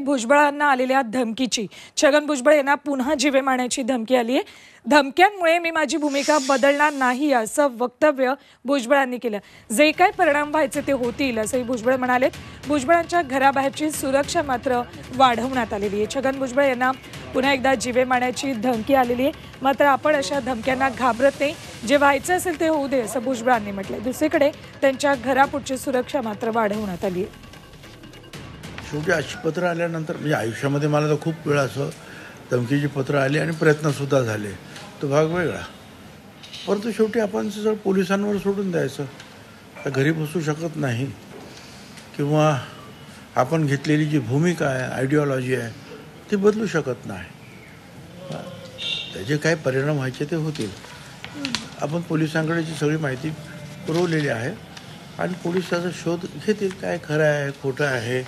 भुजबळांना आलेल्या धमकीची, छगन भुजबळ यांना पुन्हा जीवे मारण्याची धमकी आली आहे. धमक्यांमुळे मी माझी भूमिका बदलणार नाही असं वक्तव्य भुजबळांनी केलं. जे काय परिणाम व्हायचे ते होतील असंही भुजबळ म्हणाले. भुजबळांच्या घराबाहेरची सुरक्षा मात्र वाढवण्यात आलेली आहे. छगन भुजबळ यांना पुन्हा एकदा जीवे मारण्याची धमकी आलेली आहे. मात्र आपण अशा धमक्यांना घाबरत नाही, जे व्हायचं असेल ते होऊ दे असं भुजबळांनी म्हटलंय. दुसरीकडे त्यांच्या घरापुढची सुरक्षा मात्र वाढवण्यात आली आहे. शेवटी अशी पत्र आल्यानंतर म्हणजे आयुष्यामध्ये मला तर खूप वेळा असं धमकीची पत्र आली आणि प्रयत्नसुद्धा झाले, तो भाग वेगळा. परंतु शेवटी आपण जर पोलिसांवर सोडून द्यायचं, तर घरी बसू शकत नाही किंवा आपण घेतलेली जी भूमिका आहे, आयडिओलॉजी आहे ती बदलू शकत नाही. त्याचे काय परिणाम व्हायचे ते होतील. आपण पोलिसांकडे जी सगळी माहिती पुरवलेली आहे आणि पोलिस त्याचा शोध घेतील, काय खरं आहे खोटं आहे